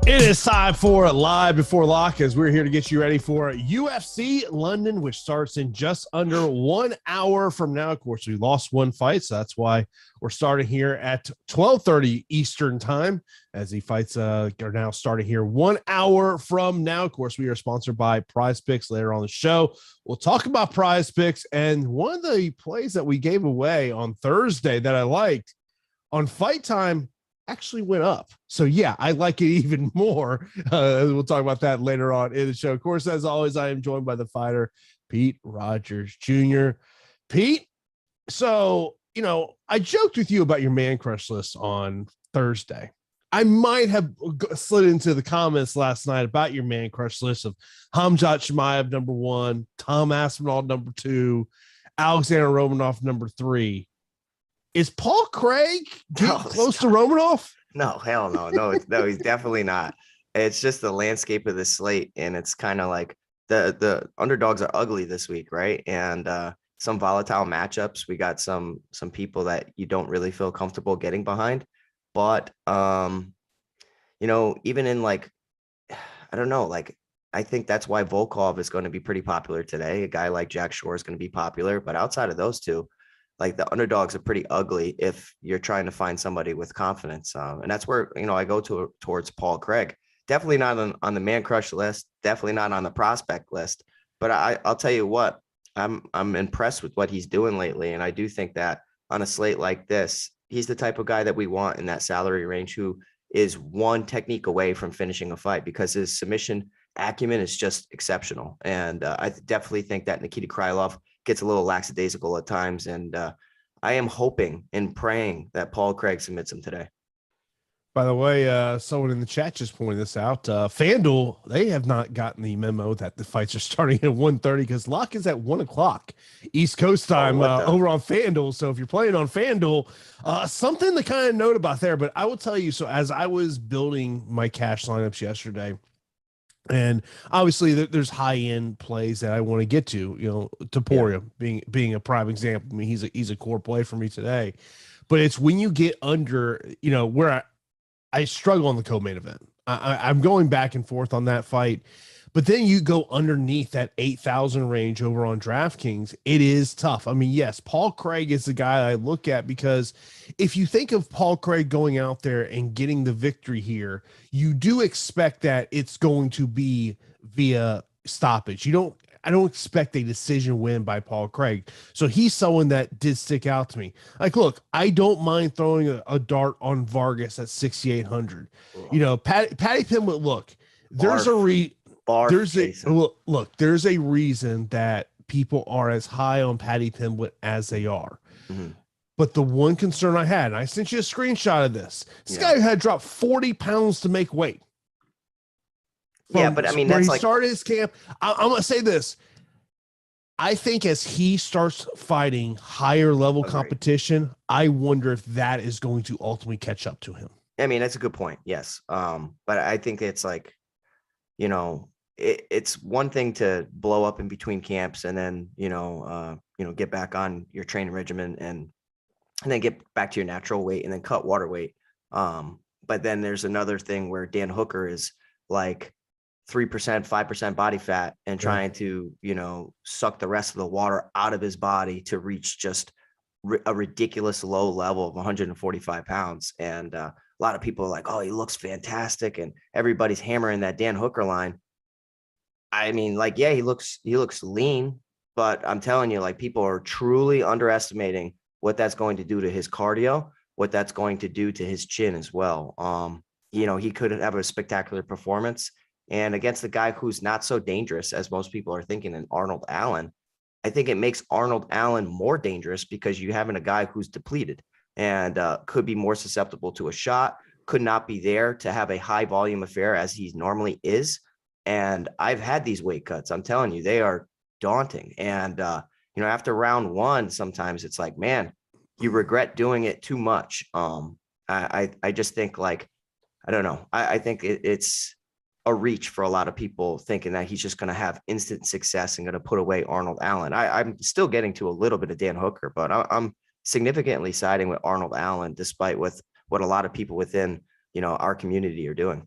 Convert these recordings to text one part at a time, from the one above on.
It is time for Live Before Lock as we're here to get you ready for UFC London, which starts in just under 1 hour from now. Of course, we lost one fight, so that's why we're starting here at 12:30 Eastern time as the fights are now starting here 1 hour from now. Of course, we are sponsored by Prize Picks. Later on the show, we'll talk about Prize Picks, and one of the plays that we gave away on Thursday that I liked on Fight Time actually went up. So yeah, I like it even more. We'll talk about that later on in the show. Of course, as always, I am joined by the fighter, Pete Rodgers Jr. Pete, so, I joked with you about your man crush list on Thursday. I might have slid into the comments last night about your man crush list of Khamzat Chimaev, number 1, Tom Aspinall, number 2, Alexander Romanov, number 3. Is Paul Craig close to Romanov? No, hell no. No, he's definitely not. It's just the landscape of the slate, and it's kind of like the underdogs are ugly this week, right? And some volatile matchups. We got some people that you don't really feel comfortable getting behind. But even in I don't know, I think that's why Volkov is going to be pretty popular today. A guy like Jack Shore is going to be popular, but outside of those two, the underdogs are pretty ugly if you're trying to find somebody with confidence. And that's where, I go towards Paul Craig. Definitely not on the man crush list. Definitely not on the prospect list. But I'll tell you what, I'm impressed with what he's doing lately. And I do think that on a slate like this, he's the type of guy that we want in that salary range who is one technique away from finishing a fight because his submission acumen is just exceptional. And I definitely think that Nikita Krylov gets a little lackadaisical at times. And I am hoping and praying that Paul Craig submits him today. By the way, someone in the chat just pointed this out. Fanduel, they have not gotten the memo that the fights are starting at 1:30 because lock is at 1 o'clock East Coast time over on Fanduel. So if you're playing on Fanduel, something to kind of note about there. But I will tell you, so as I was building my cash lineups yesterday, and obviously there's high-end plays that I want to get to, Topuria being a prime example. I mean, he's a core play for me today, but it's when you get under, where I struggle on the co-main event. I'm going back and forth on that fight, but then you go underneath that 8,000 range over on DraftKings. It is tough. I mean, yes, Paul Craig is the guy I look at because if you think of Paul Craig going out there and getting the victory here, you do expect that it's going to be via stoppage. I don't expect a decision win by Paul Craig. So he's someone that did stick out to me. Look, I don't mind throwing a dart on Vargas at 6,800. Patty Pimblett, look, there's there's a reason that people are as high on Patty Pimblett as they are. Mm-hmm. But the one concern I had, and I sent you a screenshot of this guy had dropped 40 pounds to make weight. But I mean, that's started his camp. I'm going to say this. I think as he starts fighting higher level competition, I wonder if that is going to ultimately catch up to him. I mean, that's a good point. Yes. But I think it's it's one thing to blow up in between camps and then, get back on your training regimen and then get back to your natural weight and then cut water weight. But then there's another thing where Dan Hooker is 3%, 5% body fat and trying to, suck the rest of the water out of his body to reach just a ridiculous low level of 145 pounds. And a lot of people are like, oh, he looks fantastic. And everybody's hammering that Dan Hooker line. I mean, he looks lean, but I'm telling you, people are truly underestimating what that's going to do to his cardio, what that's going to do to his chin as well. He could have a spectacular performance. And against the guy who's not so dangerous as most people are thinking in Arnold Allen, I think it makes Arnold Allen more dangerous because you having a guy who's depleted and could be more susceptible to a shot, could not be there to have a high volume affair as he normally is. And I've had these weight cuts. I'm telling you, they are daunting. And, after round one, sometimes it's man, you regret doing it too much. I just think I don't know. I think it's a reach for a lot of people thinking that he's just going to have instant success and going to put away Arnold Allen. I'm still getting to a little bit of Dan Hooker, but I'm significantly siding with Arnold Allen, despite with what a lot of people within, our community are doing.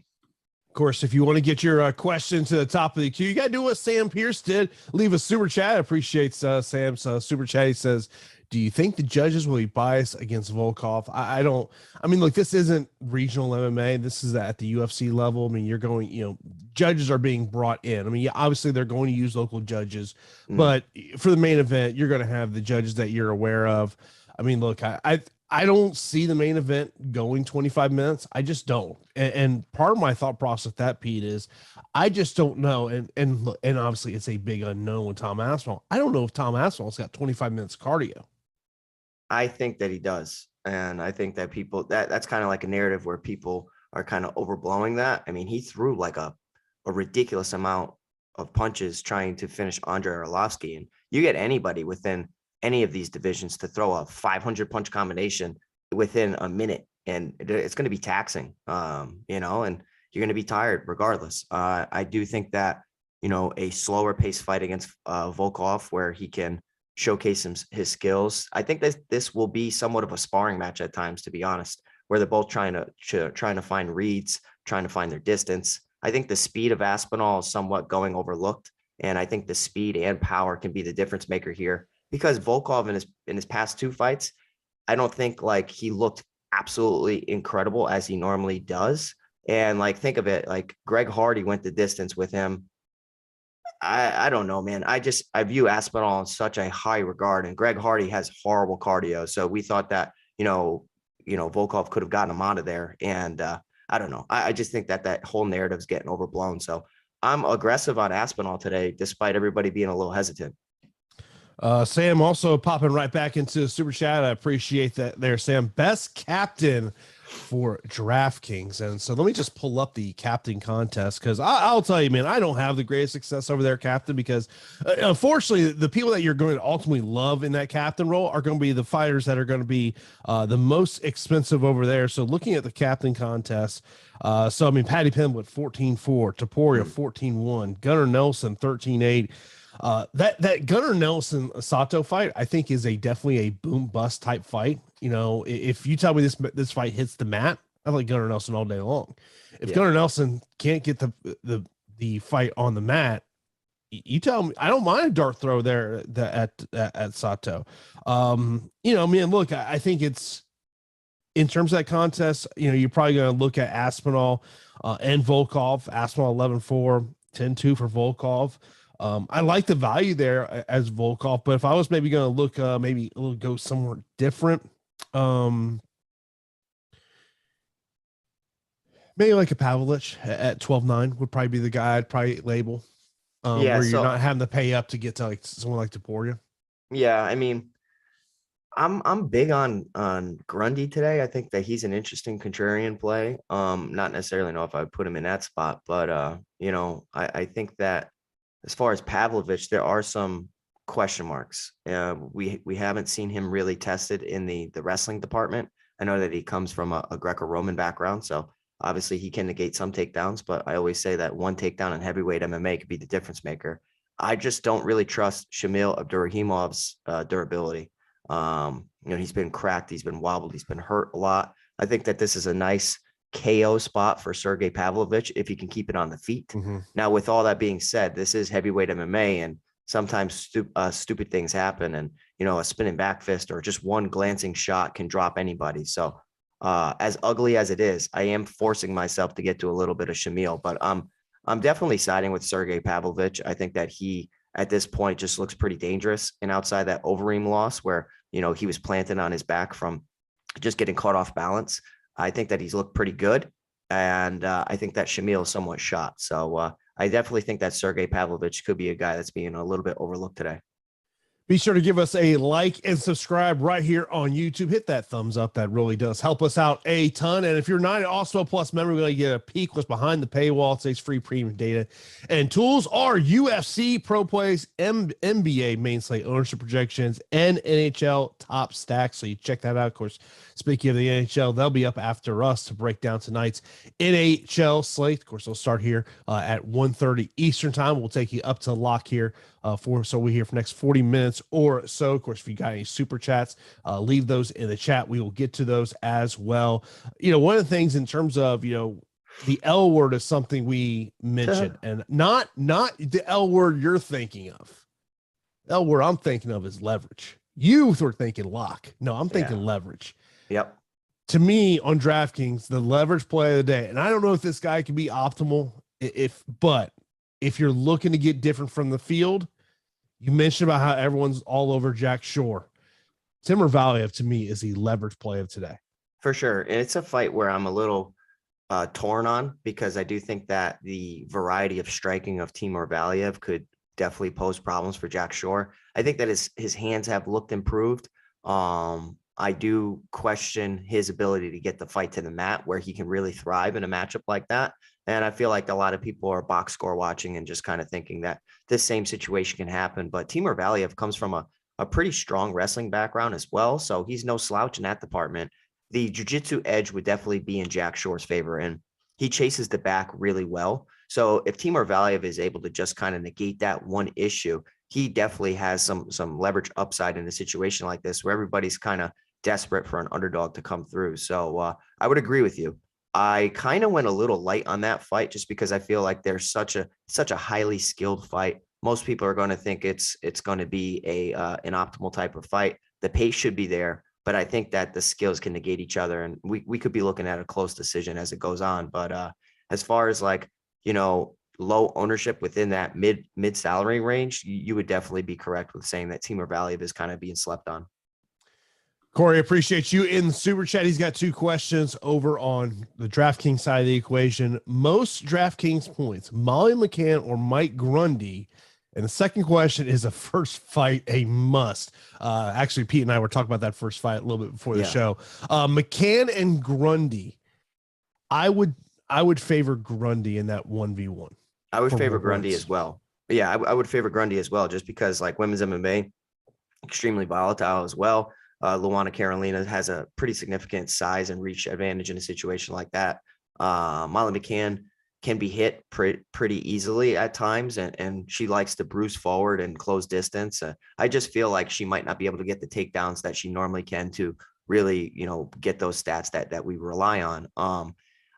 Of course, if you want to get your question to the top of the queue, you got to do what Sam Pierce did. Leave a super chat. Appreciates Sam's super chat. He says, do you think the judges will be biased against Volkov? I don't. I mean, look, this isn't regional MMA. This is at the UFC level. I mean, you're going, judges are being brought in. I mean, yeah, obviously they're going to use local judges, but for the main event, you're going to have the judges that you're aware of. I mean, look, I don't see the main event going 25 minutes. I just don't. And part of my thought process with that, Pete, is I just don't know. And obviously it's a big unknown with Tom Aspinall. I don't know if Tom Aspinall's got 25 minutes cardio. I think that he does. And I think that that's kind of like a narrative where people are kind of overblowing that. I mean, he threw like a ridiculous amount of punches trying to finish Andrei Arlovsky. And you get anybody within any of these divisions to throw a 500 punch combination within a minute, and it's going to be taxing, and you're going to be tired regardless. I do think that, a slower pace fight against Volkov, where he can showcase his skills. I think this will be somewhat of a sparring match at times, to be honest, where they're both trying to find reads, trying to find their distance. I think the speed of Aspinall is somewhat going overlooked, and I think the speed and power can be the difference maker here. Because Volkov in his past two fights, I don't think like he looked absolutely incredible as he normally does. And like, think of it, like Greg Hardy went the distance with him. I don't know, man. I view Aspinall in such a high regard, and Greg Hardy has horrible cardio. So we thought that, Volkov could have gotten him out of there. And I don't know. I just think that whole narrative is getting overblown. So I'm aggressive on Aspinall today, despite everybody being a little hesitant. Sam also popping right back into the super chat. I appreciate that there, Sam. Best captain for DraftKings. And so let me just pull up the captain contest, because I'll tell you, man, I don't have the greatest success over there, captain, because unfortunately the people that you're going to ultimately love in that captain role are going to be the fighters that are going to be the most expensive over there. So looking at the captain contest, so I mean, Patty Pimblett 14-4, Topuria 14-1, Gunnar Nelson 13-8. That Gunnar Nelson Sato fight, I think, is definitely a boom bust type fight. If you tell me this fight hits the mat, I like Gunnar Nelson all day long. If Gunnar Nelson can't get the fight on the mat, you tell me. I don't mind a dart throw there at Sato. Look, I think it's, in terms of that contest, you're probably going to look at Aspinall and Volkov. Aspinall 11-4, 10-2 for Volkov. I like the value there as Volkov, but if I was maybe going to look, maybe a little go somewhere different, maybe like a Pavlich at 12-9 would probably be the guy I'd probably label. Where you're not having to pay up to get to like someone like Topuria. Yeah, I mean, I'm big on Grundy today. I think that he's an interesting contrarian play. Not necessarily know if I would put him in that spot, but I think that as far as Pavlovich, there are some question marks. We haven't seen him really tested in the wrestling department. I know that he comes from a Greco-Roman background, so obviously he can negate some takedowns, but I always say that one takedown in heavyweight MMA could be the difference maker. I just don't really trust Shamil Abdurahimov's durability. He's been cracked, he's been wobbled, he's been hurt a lot. I think that this is a nice KO spot for Sergey Pavlovich if he can keep it on the feet. Mm-hmm. Now, with all that being said, this is heavyweight MMA, and sometimes stupid things happen, and a spinning back fist or just one glancing shot can drop anybody. So as ugly as it is, I am forcing myself to get to a little bit of Shamil, but I'm definitely siding with Sergey Pavlovich. I think that he at this point just looks pretty dangerous, and outside that Overeem loss where he was planted on his back from just getting caught off balance, I think that he's looked pretty good, and I think that Shamil is somewhat shot. So I definitely think that Sergey Pavlovich could be a guy that's being a little bit overlooked today. Be sure to give us a like and subscribe right here on YouTube. Hit that thumbs up. That really does help us out a ton. And if you're not an Awesemo Plus member, we're going to get a peek what's behind the paywall. It says free premium data and tools are UFC Pro Plays, NBA main slate ownership projections, and NHL top stacks. So you check that out. Of course, speaking of the NHL, they'll be up after us to break down tonight's NHL slate. Of course, they'll start here at 1:30 Eastern time. We'll take you up to lock here so we're here for the next 40 minutes or so. Of course, if you got any super chats, leave those in the chat. We will get to those as well. One of the things in terms of, the L word is something we mentioned, and not the L word you're thinking of. The L word I'm thinking of is leverage. You were thinking lock. No, I'm thinking leverage. Yep. To me, on DraftKings, the leverage play of the day, and I don't know if this guy can be optimal, but if you're looking to get different from the field, you mentioned about how everyone's all over Jack Shore. Timur Valiev, to me, is the leverage play of today. For sure. And it's a fight where I'm a little torn on, because I do think that the variety of striking of Timur Valiev could definitely pose problems for Jack Shore. I think that his hands have looked improved. I do question his ability to get the fight to the mat where he can really thrive in a matchup like that. And I feel like a lot of people are box score watching and just kind of thinking that this same situation can happen. But Timur Valiev comes from a pretty strong wrestling background as well. So he's no slouch in that department. The jiu-jitsu edge would definitely be in Jack Shore's favor, and he chases the back really well. So if Timur Valiev is able to just kind of negate that one issue, he definitely has some leverage upside in a situation like this where everybody's kind of desperate for an underdog to come through. So I would agree with you. I kind of went a little light on that fight just because I feel like there's such a highly skilled fight. Most people are going to think it's going to be an optimal type of fight. The pace should be there, but I think that the skills can negate each other, and we could be looking at a close decision as it goes on. But as far as like, low ownership within that mid salary range, you would definitely be correct with saying that Timur Valiev is kind of being slept on. Corey, appreciate you in the super chat. He's got 2 questions over on the DraftKings side of the equation. Most DraftKings points, Molly McCann or Mike Grundy? And the second question is a first fight a must. Actually, Pete and I were talking about that first fight a little bit before the show. McCann and Grundy. I would favor Grundy in that 1v1. I would favor Grundy as well. Yeah, I would favor Grundy as well, just because like women's MMA, extremely volatile as well. Luana Carolina has a pretty significant size and reach advantage in a situation like that. Molly McCann can be hit pretty easily at times, and she likes to bruise forward and close distance. I just feel like she might not be able to get the takedowns that she normally can to really, get those stats that we rely on.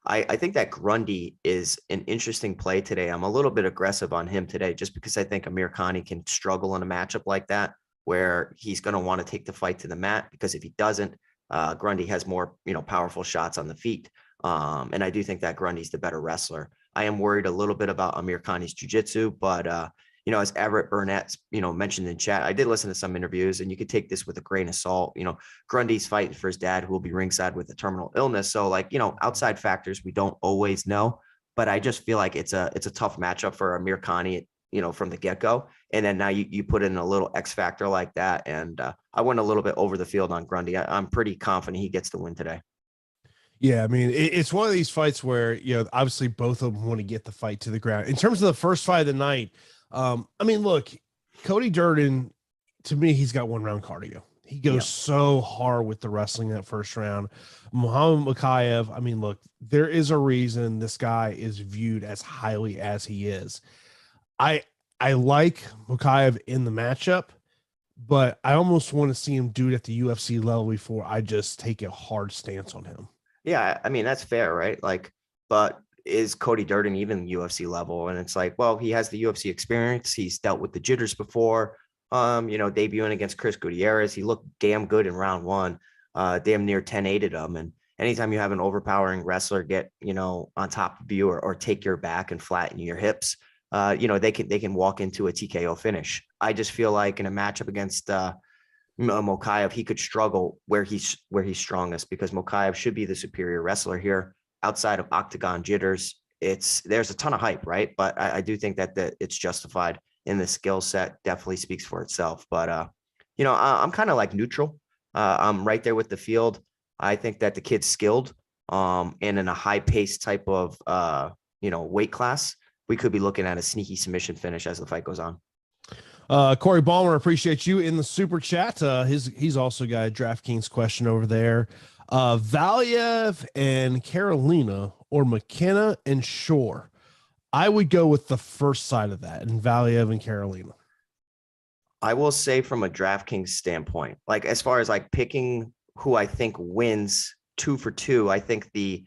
I think that Grundy is an interesting play today. I'm a little bit aggressive on him today just because I think Amir Khani can struggle in a matchup like that, where he's going to want to take the fight to the mat, because if he doesn't, Grundy has more, powerful shots on the feet. And I do think that Grundy's the better wrestler. I am worried a little bit about Amir Khani's jiu-jitsu, but as Everett Burnett, mentioned in chat, I did listen to some interviews, and you could take this with a grain of salt. Grundy's fighting for his dad, who will be ringside with a terminal illness. So outside factors, we don't always know, but I just feel like it's a tough matchup for Amir Khani, from the get-go. And then now you put in a little X factor like that. And I went a little bit over the field on Grundy. I'm pretty confident he gets the win today. Yeah, I mean, it's one of these fights where, obviously both of them want to get the fight to the ground. In terms of the first fight of the night, look, Cody Durden, to me, he's got 1-round cardio. He goes so hard with the wrestling that first round. Muhammad Mokaev, look, there is a reason this guy is viewed as highly as he is. I like Mokaev in the matchup, but I almost want to see him do it at the UFC level before I just take a hard stance on him. Yeah, that's fair, right? But is Cody Durden even UFC level? And it's like, well, he has the UFC experience. He's dealt with the jitters before, debuting against Chris Gutierrez. He looked damn good in round 1, damn near 10-8'd him. And anytime you have an overpowering wrestler get, on top of you or take your back and flatten your hips, they can walk into a TKO finish. I just feel like in a matchup against Mokaev, he could struggle where he's strongest, because Mokaev should be the superior wrestler here. Outside of octagon jitters, there's a ton of hype, right? But I do think that it's justified, in the skill set definitely speaks for itself. But I'm kind of like neutral. I'm right there with the field. I think that the kid's skilled, and in a high pace type of weight class, we could be looking at a sneaky submission finish as the fight goes on. Corey Ballmer, appreciate you in the super chat. He's also got a DraftKings question over there. Valiev and Carolina or McKenna and Shore? I would go with the first side of that, and Valiev and Carolina. I will say from a DraftKings standpoint, like as far as like picking, who I think wins 2 for 2. I think the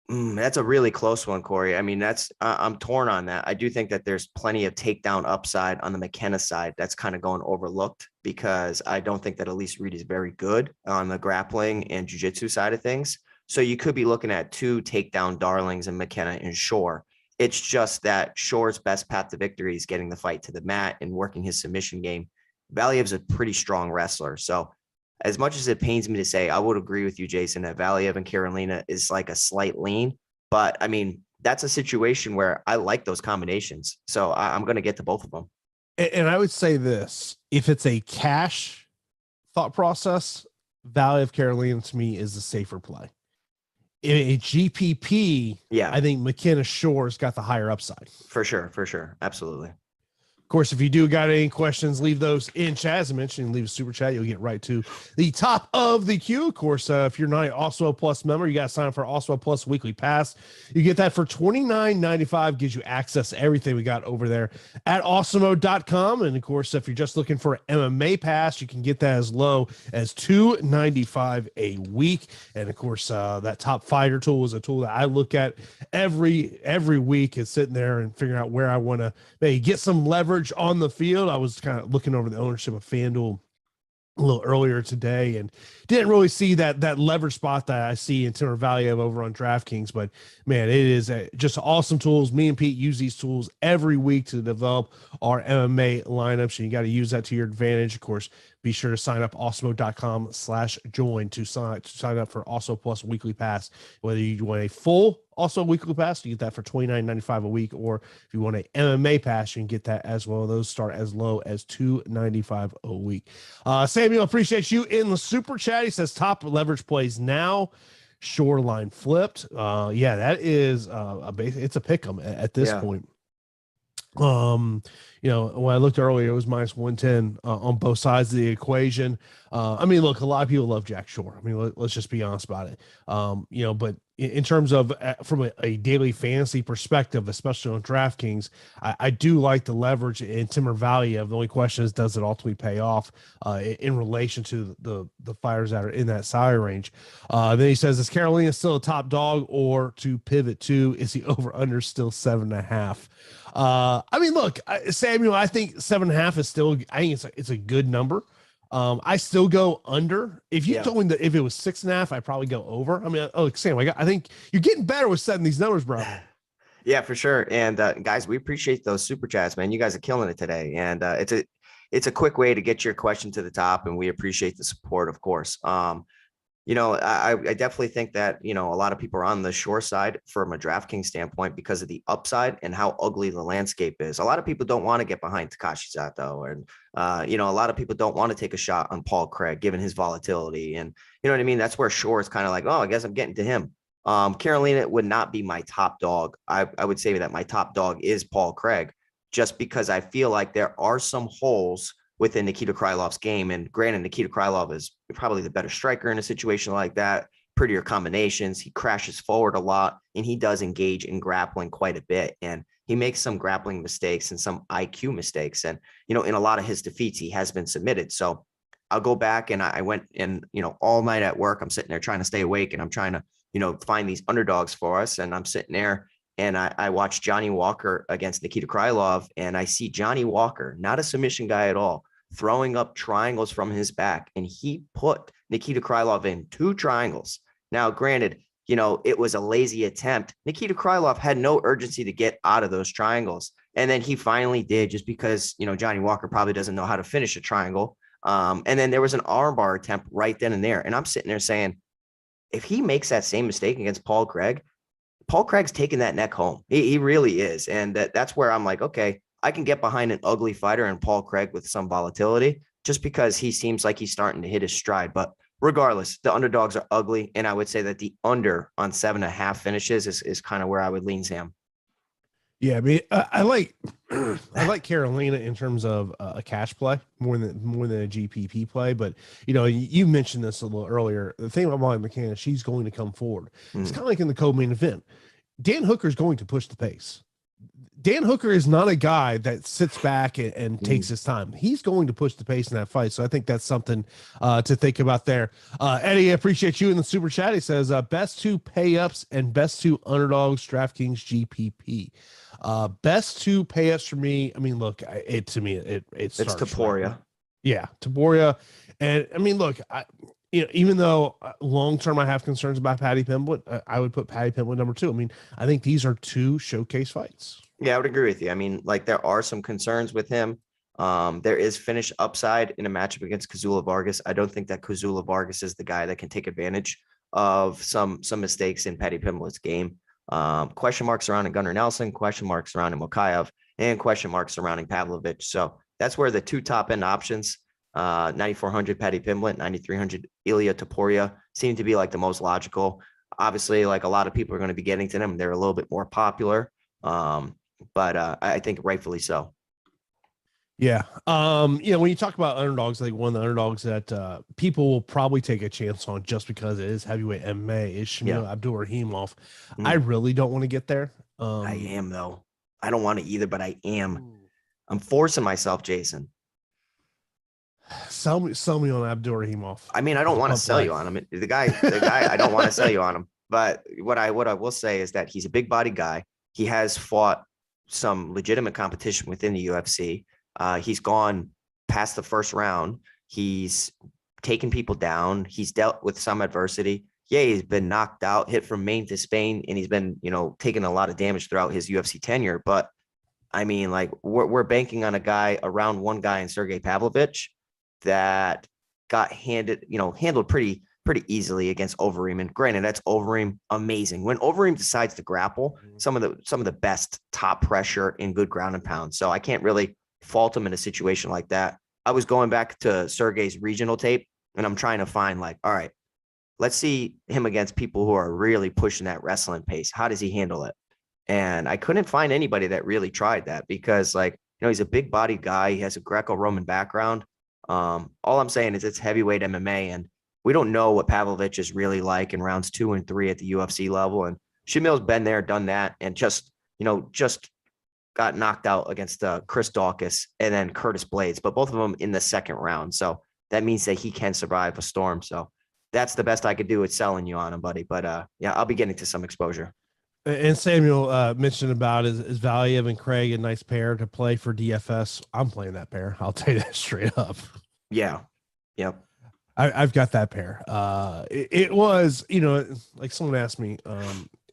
That's a really close one, Corey. I mean, I'm torn on that. I do think that there's plenty of takedown upside on the McKenna side. That's kind of going overlooked because I don't think that Elise Reed is very good on the grappling and jiu-jitsu side of things. So you could be looking at two takedown darlings in McKenna and Shore. It's just that Shore's best path to victory is getting the fight to the mat and working his submission game. Valiev's a pretty strong wrestler. So as much as it pains me to say, I would agree with you, Jason, that Valiev and Carolina is like a slight lean. But I mean, that's a situation where I like those combinations. So I'm going to get to both of them. And I would say this, if it's a cash thought process, Valiev Carolina to me is a safer play. In a GPP, yeah, I think McKenna Shore's got the higher upside. For sure. Absolutely. Of course, if you do got any questions, leave those in chat. As I mentioned, leave a super chat. You'll get right to the top of the queue. Of course, if you're not an Awesemo Plus member, you got to sign up for Awesemo Plus weekly pass. You get that for $29.95. Gives you access to everything we got over there at Awesemo.com. And of course, if you're just looking for an MMA pass, you can get that as low as $2.95 a week. And of course, that top fighter tool is a tool that I look at every week, is sitting there and figuring out where I want to maybe get some leverage on the field. I was kind of looking over the ownership of Fanduel a little earlier today and didn't really see that leverage spot that I see in Timur Valiev over on DraftKings. But man, it is just awesome tools. Me and Pete use these tools every week to develop our MMA lineups, and you got to use that to your advantage. Of course, be sure to sign up awesemo.com/join to sign up for Awesemo Plus weekly pass. Whether you want a full also weekly pass, you get that for $29.95 a week, or if you want an MMA pass, you can get that as well. Those start as low as $2.95 a week. Samuel, appreciate you in the super chat. He says top leverage plays now. Shoreline flipped. Yeah, that is it's a pick 'em at this point. You know, when I looked earlier, it was minus 110 on both sides of the equation. I mean, look, a lot of people love Jack Shore. I mean, let's just be honest about it. You know, but in terms of from a daily fantasy perspective, especially on DraftKings, I do like the leverage in Timur Valiev. The only question is, does it ultimately pay off in relation to the fighters that are in that salary range? Then he says, is Carolina still a top dog, or to pivot to, is he over under still 7.5? I mean, look, Samuel, I think 7.5 is still, I think it's a good number. I still go under. If you told me that if it was 6.5, I'd probably go over. I mean, Sam, I think you're getting better with setting these numbers, bro. Yeah, for sure. And guys, we appreciate those super chats, man. You guys are killing it today. And it's a quick way to get your question to the top, and we appreciate the support, of course. You know, I definitely think that, you know, a lot of people are on the Shore side from a DraftKings standpoint because of the upside and how ugly the landscape is. A lot of people don't want to get behind Takashi Sato, and, you know, a lot of people don't want to take a shot on Paul Craig, given his volatility. And, you know what I mean? That's where Shore is kind of like, oh, I guess I'm getting to him. Carolina would not be my top dog. I would say that my top dog is Paul Craig, just because I feel like there are some holes within Nikita Krylov's game. And granted, Nikita Krylov is probably the better striker in a situation like that, prettier combinations. He crashes forward a lot, and he does engage in grappling quite a bit. And he makes some grappling mistakes and some IQ mistakes. And, you know, in a lot of his defeats, he has been submitted. So I'll go back, and I went and, you know, all night at work, I'm sitting there trying to stay awake, and I'm trying to, you know, find these underdogs for us. And I'm sitting there, and I watched Johnny Walker against Nikita Krylov, and I see Johnny Walker, not a submission guy at all, throwing up triangles from his back, and he put Nikita Krylov in 2 triangles. Now, granted, you know, it was a lazy attempt. Nikita Krylov had no urgency to get out of those triangles. And then he finally did, just because, you know, Johnny Walker probably doesn't know how to finish a triangle. And then there was an armbar attempt right then and there. And I'm sitting there saying, if he makes that same mistake against Paul Craig's taking that neck home. He really is. And that's where I'm like, okay, I can get behind an ugly fighter and Paul Craig with some volatility, just because he seems like he's starting to hit his stride. But regardless, the underdogs are ugly. And I would say that the under on 7.5 finishes is kind of where I would lean, Sam. Yeah, I mean, I like Carolina in terms of a cash play more than a GPP play. But, you know, you mentioned this a little earlier. The thing about Molly McCann is she's going to come forward. It's kind of like in the co-main event. Dan Hooker's going to push the pace. Dan Hooker is not a guy that sits back and takes his time. He's going to push the pace in that fight. So I think that's something to think about there. Eddie, I appreciate you in the super chat. He says best two pay ups and best two underdogs, DraftKings GPP. Best two pay ups for me. I mean, look, it's Topuria. Yeah, Topuria. And I mean, look, even though long term I have concerns about Paddy Pimblett, I would put Paddy Pimblett number 2. I mean, I think these are two showcase fights. Yeah, I would agree with you. I mean, like there are some concerns with him. There is finish upside in a matchup against Kazula Vargas. I don't think that Kazula Vargas is the guy that can take advantage of some mistakes in Paddy Pimblett's game. Question marks surrounding Gunnar Nelson, question marks surrounding Mokaev, and question marks surrounding Pavlovich. So that's where the two top end options, 9,400 Paddy Pimblett, 9,300 Ilia Topuria, seem to be like the most logical. Obviously, like a lot of people are going to be getting to them. They're a little bit more popular. But I think rightfully so. Yeah. When you talk about underdogs, I think one of the underdogs that people will probably take a chance on just because it is heavyweight MMA is Shamil Abdurakhimov. I really don't want to get there. I am though. I don't want to either, but I am. I'm forcing myself, Jason. Sell me on Abdurakhimov. I mean, I don't want to sell you on him. The guy, I don't want to sell you on him. But what I will say is that he's a big body guy. He has fought some legitimate competition within the UFC. He's gone past the first round. He's taken people down. He's dealt with some adversity. Yeah, he's been knocked out, hit from Maine to Spain, and he's been, taking a lot of damage throughout his UFC tenure. But I mean, like we're banking on a round one guy in Sergey Pavlovich that got handled pretty easily against Overeem. And granted, that's Overeem amazing. When Overeem decides to grapple, some of the best top pressure in good ground and pound. So I can't really fault him in a situation like that. I was going back to Sergey's regional tape and I'm trying to find like, all right, let's see him against people who are really pushing that wrestling pace. How does he handle it? And I couldn't find anybody that really tried that because he's a big bodied guy. He has a Greco-Roman background. All I'm saying is it's heavyweight MMA and we don't know what Pavlovich is really like in rounds 2 and 3 at the UFC level. And Shamil's been there, done that, and just got knocked out against Chris Daukaus and then Curtis Blades, but both of them in the second round. So that means that he can survive a storm. So that's the best I could do with selling you on him, buddy. But I'll be getting to some exposure. And Samuel mentioned about is Valiev and Craig a nice pair to play for DFS. I'm playing that pair. I'll tell you that straight up. Yeah. Yep. I've got that pair. It was, like someone asked me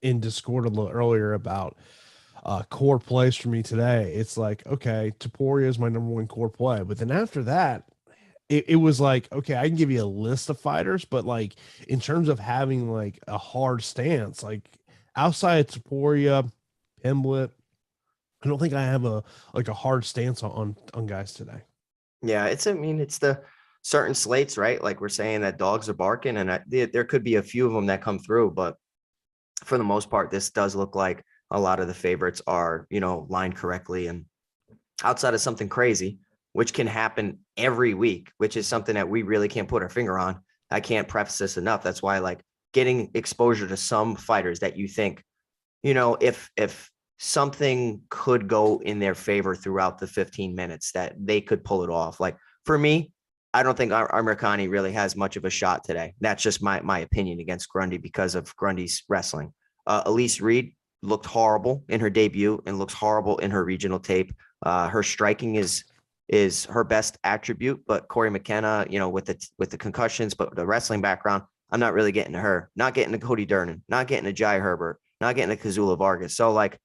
in Discord a little earlier about core plays for me today. It's like, okay, Topuria is my number one core play. But then after that, it was like, okay, I can give you a list of fighters, but like in terms of having like a hard stance, like outside of Topuria, Pimblett, I don't think I have a hard stance on guys today. Yeah, it's the certain slates, right? Like we're saying that dogs are barking and there could be a few of them that come through, but for the most part, this does look like a lot of the favorites are, lined correctly. And outside of something crazy, which can happen every week, which is something that we really can't put our finger on. I can't preface this enough. That's why like getting exposure to some fighters that you think, if something could go in their favor throughout the 15 minutes that they could pull it off. Like for me, I don't think Amirkhani really has much of a shot today. That's just my opinion against Grundy because of Grundy's wrestling. Elise Reed looked horrible in her debut and looks horrible in her regional tape. Her striking is her best attribute, but Cory Mckenna, with the concussions, but the wrestling background, I'm not really getting to her. Not getting to Cody Durnan, not getting to Jai Herbert, not getting to Kazula Vargas. So like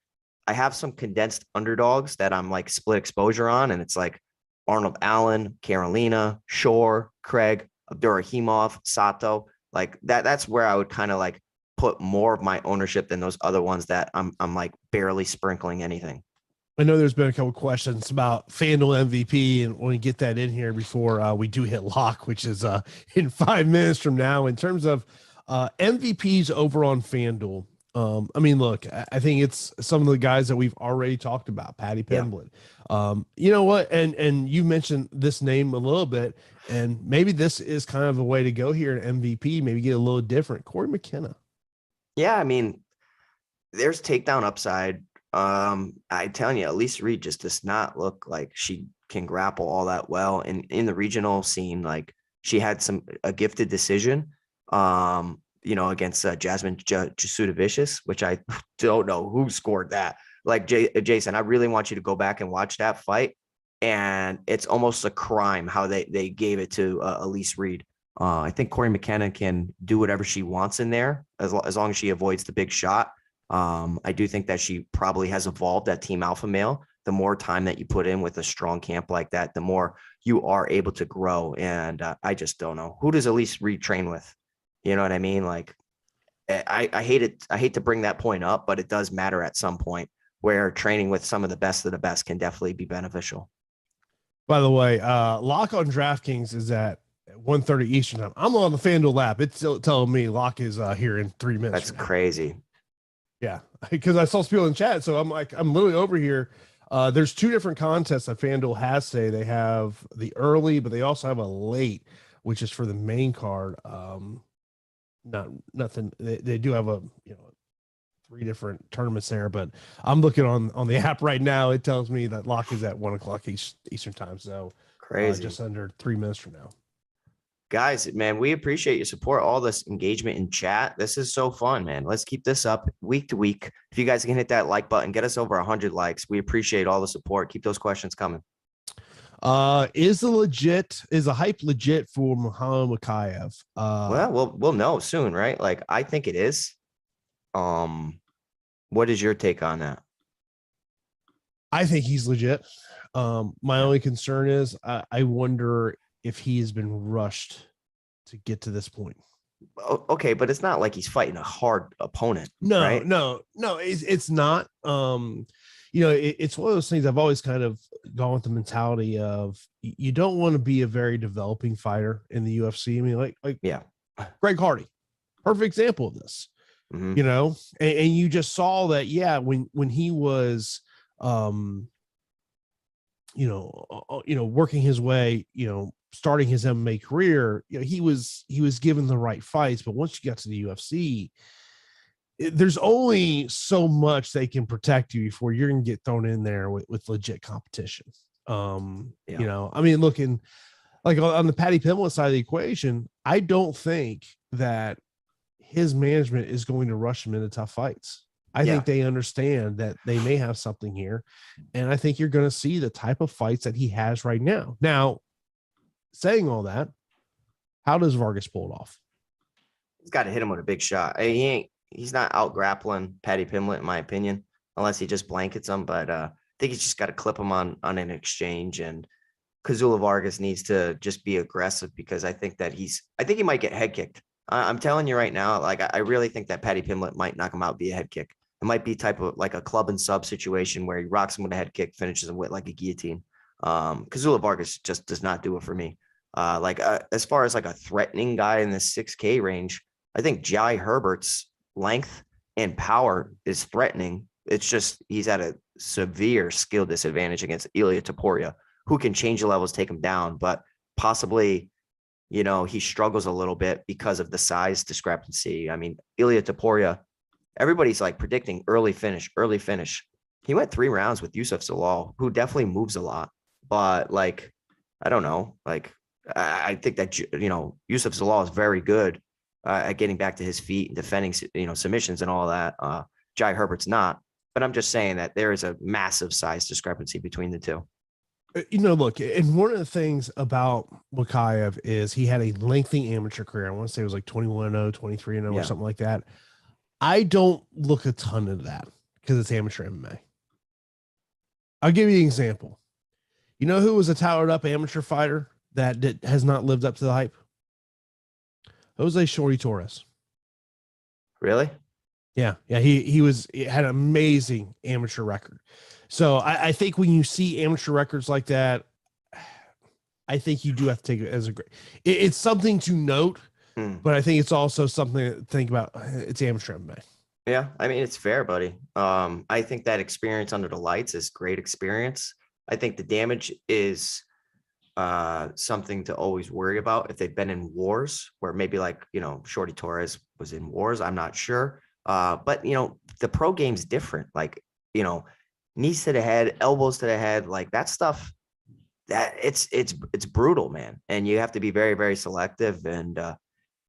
I have some condensed underdogs that I'm like split exposure on, and it's like Arnold Allen, Carolina, Shore, Craig, Abdurakhimov, Sato, like that's where I would kind of like put more of my ownership than those other ones that I'm like barely sprinkling anything. I know there's been a couple questions about Fanduel MVP, and when we get that in here before we do hit lock, which is in 5 minutes from now. In terms of MVPs over on Fanduel, I mean, look, I think it's some of the guys that we've already talked about, Paddy Pimblett. Yeah. You know what? And you mentioned this name a little bit, and maybe this is kind of a way to go here in MVP, maybe get a little different. Cory Mckenna. Yeah, I mean, there's takedown upside I telling you, Elise Reed just does not look like she can grapple all that well. And in the regional scene, like she had a gifted decision, against Jasmine Jasudavicius, which I don't know who scored that. Like Jason, I really want you to go back and watch that fight. And it's almost a crime how they gave it to Elise Reed. I think Cory Mckenna can do whatever she wants in there as long as she avoids the big shot. I do think that she probably has evolved that team alpha male. The more time that you put in with a strong camp like that, the more you are able to grow. And I just don't know, who does Elise Reed train with? You know what I mean? Like, I hate it. I hate to bring that point up, but it does matter at some point where training with some of the best can definitely be beneficial. By the way, lock on DraftKings is at 1:30 Eastern time. I'm on the FanDuel app. It's still telling me lock is here in 3 minutes. That's crazy. Yeah, because I saw some people in chat, so I'm literally over here. There's 2 different contests that FanDuel has today. They have the early, but they also have a late, which is for the main card. Nothing. They do have 3 different tournaments there, but I'm looking on the app right now. It tells me that lock is at 1 o'clock Eastern time. So crazy, just under 3 minutes from now. Guys, man, we appreciate your support, all this engagement in chat. This is so fun, man. Let's keep this up week to week. If you guys can hit that like button, get us over 100 likes. We appreciate all the support. Keep those questions coming. Is the hype legit for Muhammad Mokaev? Well, we'll know soon, right? Like, I think it is. What is your take on that? I think he's legit. My only concern is I wonder if he has been rushed to get to this point. Okay, but it's not like he's fighting a hard opponent. No, right? no, it's not. It's one of those things I've always kind of gone with the mentality of you don't want to be a very developing fighter in the UFC. I mean, yeah, Greg Hardy, perfect example of this. Mm-hmm. And you just saw that, when he was, working his way, starting his MMA career, he was given the right fights, but once you got to the UFC, there's only so much they can protect you before you're going to get thrown in there with legit competition. Looking like on the Paddy Pimblett side of the equation, I don't think that his management is going to rush him into tough fights. I think they understand that they may have something here. And I think you're going to see the type of fights that he has right now. Now, saying all that, how does Vargas pull it off? He's got to hit him with a big shot. He's not out grappling Paddy Pimblett, in my opinion, unless he just blankets him. But I think he's just got to clip him on an exchange. And Kazula Vargas needs to just be aggressive, because I think he might get head kicked. I'm telling you right now, like, I really think that Paddy Pimblett might knock him out via head kick. It might be type of like a club and sub situation where he rocks him with a head kick, finishes him with like a guillotine. Kazula Vargas just does not do it for me. As far as like a threatening guy in the 6K range, I think Jai Herbert's length and power is threatening. It's just he's at a severe skill disadvantage against Ilia Topuria, who can change the levels, take him down, but possibly, he struggles a little bit because of the size discrepancy. I mean, Ilia Topuria, everybody's like predicting early finish. He went 3 rounds with Youssef Zalal, who definitely moves a lot, but like, I don't know. Like, I think that, Youssef Zalal is very good at getting back to his feet and defending, submissions and all that. Jai Herbert's not, but I'm just saying that there is a massive size discrepancy between the two. Look, and one of the things about Mokaev is he had a lengthy amateur career. I want to say it was like 21-0, 23-0 or something like that. I don't look a ton of that because it's amateur MMA. I'll give you an example. You know who was a touted up amateur fighter that has not lived up to the hype? Jose Shorty Torres. Really? Yeah. He had an amazing amateur record. So I think when you see amateur records like that, I think you do have to take it as it's something to note, but I think it's also something to think about. It's amateur MMA. Yeah, I mean, it's fair, buddy. I think that experience under the lights is great experience. I think the damage is something to always worry about if they've been in wars, where maybe like, Shorty Torres was in wars. I'm not sure. But the pro game's different. Like, you know, knees to the head, elbows to the head, like that stuff, that it's brutal, man. And you have to be very, very selective. And,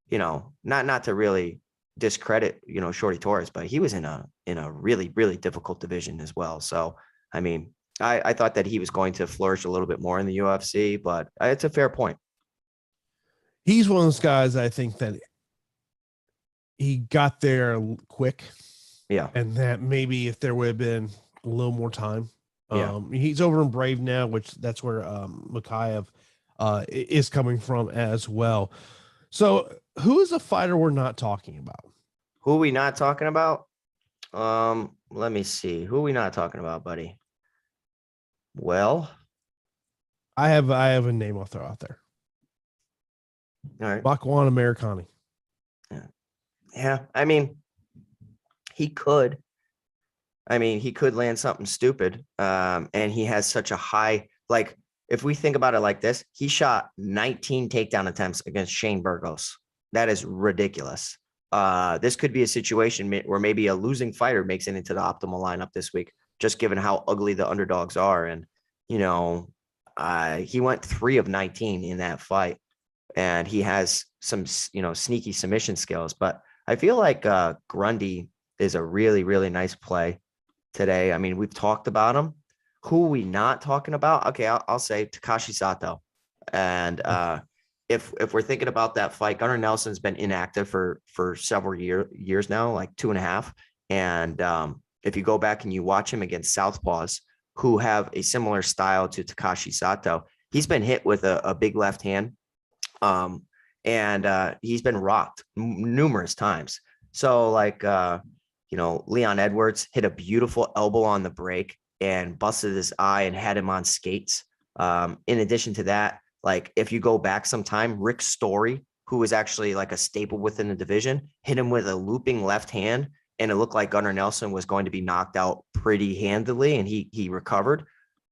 you know, not to really discredit, you know, Shorty Torres, but he was in a really, really difficult division as well. So, I mean, I thought that he was going to flourish a little bit more in the UFC, but it's a fair point. He's one of those guys, I think, that he got there quick. Yeah. And that maybe if there would have been a little more time. Yeah. He's over in Brave now, which that's where Mikhaev is coming from as well. So who is a fighter we're not talking about? Who are we not talking about? Let me see. Who are we not talking about, buddy? Well, I have a name I'll throw out there. All right. Makwan Americani. Yeah. I mean, he could land something stupid. And he has such a high, like, if we think about it like this, he shot 19 takedown attempts against Shane Burgos. That is ridiculous. This could be a situation where maybe a losing fighter makes it into the optimal lineup this week, just given how ugly the underdogs are. And, you know, he went 3 of 19 in that fight, and he has some, you know, sneaky submission skills. But I feel like Grundy is a really, really nice play today. I mean, we've talked about him. Who are we not talking about? Okay, I'll say Takashi Sato. And if we're thinking about that fight, Gunnar Nelson's been inactive for several years now, like 2.5. And if you go back and you watch him against Southpaws who have a similar style to Takashi Sato, he's been hit with a big left hand. And he's been rocked numerous times. So like, you know, Leon Edwards hit a beautiful elbow on the break and busted his eye and had him on skates. In addition to that, like if you go back some time, Rick Story, who was actually like a staple within the division, hit him with a looping left hand, and it looked like Gunnar Nelson was going to be knocked out pretty handily, and he recovered.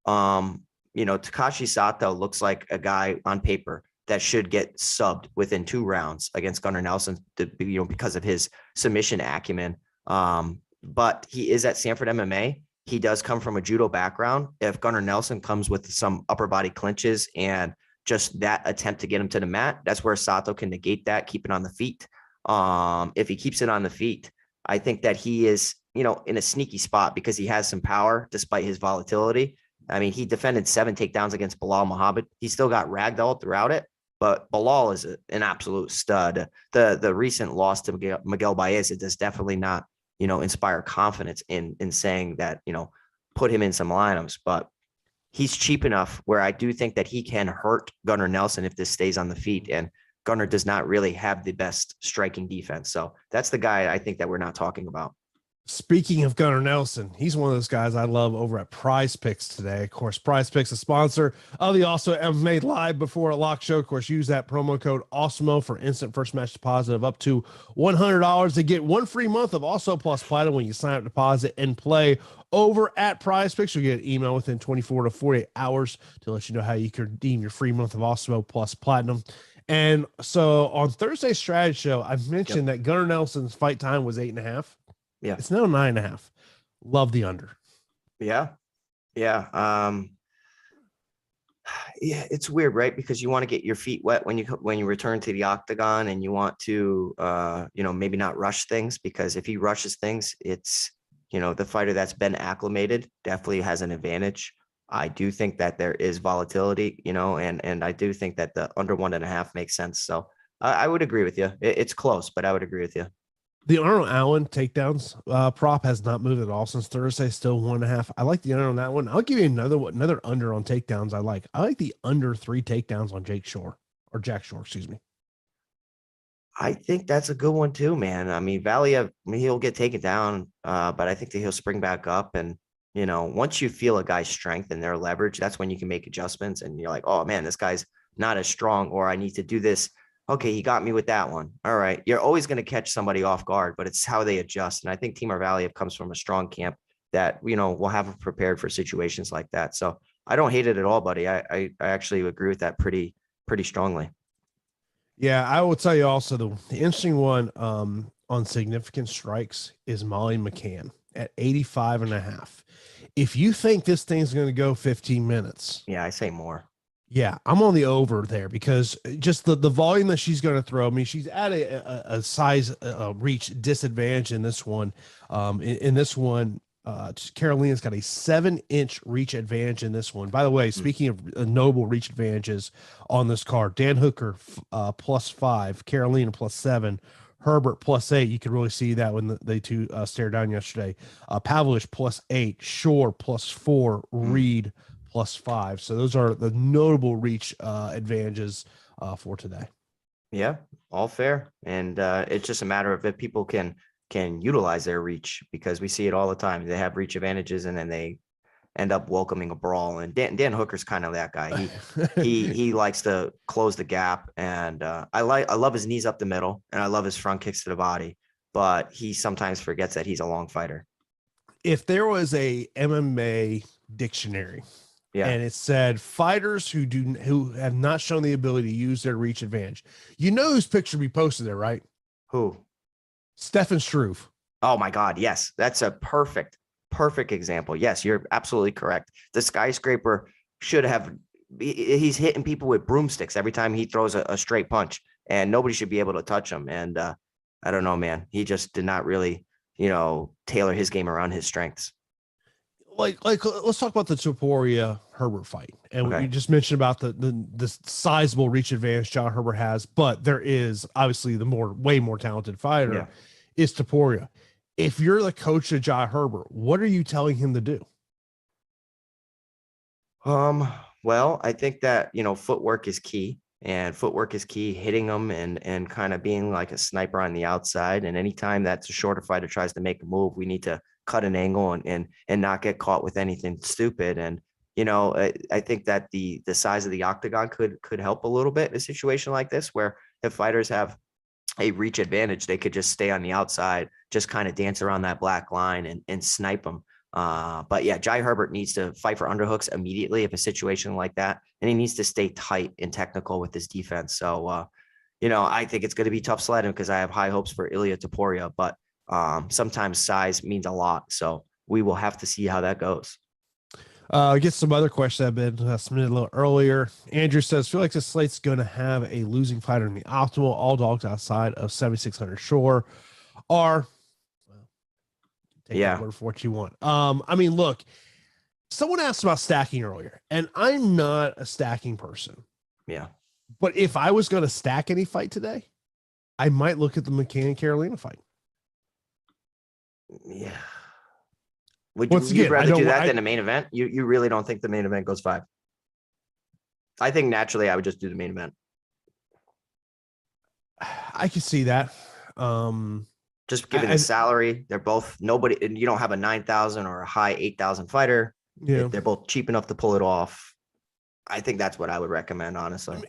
You know, Takashi Sato looks like a guy on paper that should get subbed within 2 rounds against Gunnar Nelson, you know, because of his submission acumen. But he is at Sanford MMA. He does come from a judo background. If Gunnar Nelson comes with some upper body clinches and just that attempt to get him to the mat, that's where Sato can negate that, keep it on the feet. If he keeps it on the feet, I think that he is, you know, in a sneaky spot because he has some power despite his volatility. I mean, he defended 7 takedowns against Bilal Muhammad. He still got ragdolled throughout it, but Bilal is an absolute stud. The recent loss to Miguel Baez, it does definitely not, you know, inspire confidence in saying that, you know, put him in some lineups, but he's cheap enough where I do think that he can hurt Gunnar Nelson if this stays on the feet. And Gunnar does not really have the best striking defense. So that's the guy I think that we're not talking about. Speaking of Gunnar Nelson, he's one of those guys I love over at Prize Picks today. Of course, Prize Picks, a sponsor of the Also MMA Live Before a Lock show. Of course, use that promo code Awesemo for instant first match deposit of up to $100 to get 1 free month of Also Plus Platinum when you sign up, deposit, and play over at Prize Picks. You'll get an email within 24 to 48 hours to let you know how you can redeem your free month of Awesemo Plus Platinum. And so on Thursday's Strategy Show, I mentioned that Gunnar Nelson's fight time was 8.5. Yeah. It's now 9.5. Love the under. Yeah. Yeah. Yeah, it's weird, right? Because you want to get your feet wet when you return to the octagon, and you want to, you know, maybe not rush things, because if he rushes things, it's, you know, the fighter that's been acclimated definitely has an advantage. I do think that there is volatility, you know, and I do think that the under 1.5 makes sense. So I would agree with you. It's close, but I would agree with you. The Arnold Allen takedowns prop has not moved at all since Thursday. Still 1.5. I like the under on that one. I'll give you another under on takedowns. I like the under 3 takedowns on Jack Shore, excuse me. I think that's a good one too, man. I mean, Valiev, he'll get taken down, but I think that he'll spring back up. And, you know, once you feel a guy's strength and their leverage, that's when you can make adjustments. And you're like, oh man, this guy's not as strong, or I need to do this. Okay, he got me with that one. All right. You're always going to catch somebody off guard, but it's how they adjust. And I think Timur Valiev comes from a strong camp that, you know, will have him prepared for situations like that. So I don't hate it at all, buddy. I actually agree with that pretty strongly. Yeah, I will tell you also the interesting one on significant strikes is Molly McCann. at 85.5. If you think this thing's going to go 15 minutes. Yeah, I say more. Yeah, I'm on the over there because just the volume that she's going to throw. I mean, she's at a size reach disadvantage in this one. In this one, Carolina's got a 7-inch reach advantage in this one. By the way, speaking of noble reach advantages on this card, Dan Hooker +5, Carolina +7, Herbert +8. You could really see that when they two stared down yesterday. Pavlich +8, Shore +4, Reed +5. So those are the notable reach advantages for today. Yeah, all fair. And it's just a matter of if people can utilize their reach, because we see it all the time. They have reach advantages and then they end up welcoming a brawl. And Dan Hooker's kind of that guy. He likes to close the gap. And I love his knees up the middle, and I love his front kicks to the body, but he sometimes forgets that he's a long fighter. If there was a MMA dictionary, and it said fighters who have not shown the ability to use their reach advantage, you know whose picture we posted there, right? Who? Stefan Struve. Oh my God. Yes. That's a perfect example. Yes, you're absolutely correct. The skyscraper should have, he's hitting people with broomsticks every time he throws a straight punch, and nobody should be able to touch him. And I don't know, man, he just did not really, tailor his game around his strengths. Like let's talk about the Topuria Herbert fight. And we just mentioned about the sizable reach advantage John Herbert has, but there is obviously the way more talented fighter is Topuria. If you're the coach of John Herbert, what are you telling him to do? Well, I think that, footwork is key, and footwork is key, hitting them and kind of being like a sniper on the outside. And anytime that's a shorter fighter tries to make a move, we need to cut an angle and not get caught with anything stupid. And, I think that the size of the octagon could help a little bit in a situation like this, where if fighters have a reach advantage, they could just stay on the outside, just kind of dance around that black line and snipe them. But yeah, Jai Herbert needs to fight for underhooks immediately if a situation like that, and he needs to stay tight and technical with his defense. So, I think it's going to be tough sledding because I have high hopes for Ilia Topuria, but sometimes size means a lot. So we will have to see how that goes. Get some other questions that have been submitted a little earlier. Andrew says, feel like this slate's going to have a losing fighter in the optimal. All dogs outside of 7,600 Shore are, take that word for what you want. I mean, look, someone asked about stacking earlier, and I'm not a stacking person. Yeah. But if I was going to stack any fight today, I might look at the McCann Carolina fight. Yeah. Would you rather do that than the main event? You really don't think the main event goes 5? I think naturally I would just do the main event. I can see that. Just given the salary, they're both nobody, and you don't have a 9,000 or a high 8,000 fighter. Yeah. They're both cheap enough to pull it off. I think that's what I would recommend, honestly.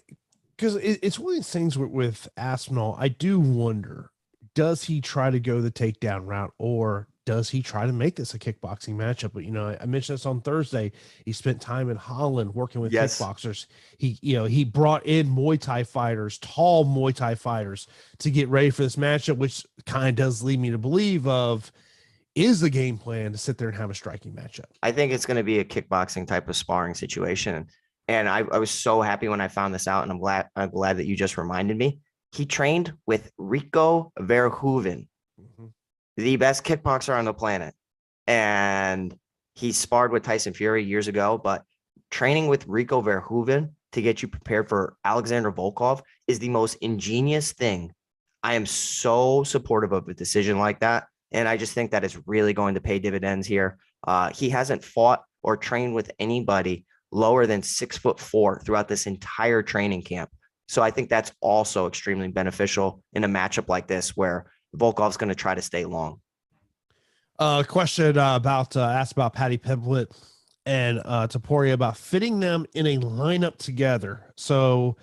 Because it's one of these things with Aspinall. I do wonder, does he try to go the takedown route, or does he try to make this a kickboxing matchup? But, I mentioned this on Thursday. He spent time in Holland working with kickboxers. He brought in Muay Thai fighters, tall Muay Thai fighters, to get ready for this matchup, which kind of does lead me to believe is the game plan to sit there and have a striking matchup. I think it's going to be a kickboxing type of sparring situation. And I was so happy when I found this out, and I'm glad that you just reminded me. He trained with Rico Verhoeven, the best kickboxer on the planet. And he sparred with Tyson Fury years ago, but training with Rico Verhoeven to get you prepared for Alexander Volkov is the most ingenious thing. I am so supportive of a decision like that. And I just think that is really going to pay dividends here. He hasn't fought or trained with anybody lower than 6'4" throughout this entire training camp. So I think that's also extremely beneficial in a matchup like this, where Volkov's going to try to stay long. Question asked about Paddy Pimblett and Topuria about fitting them in a lineup together. So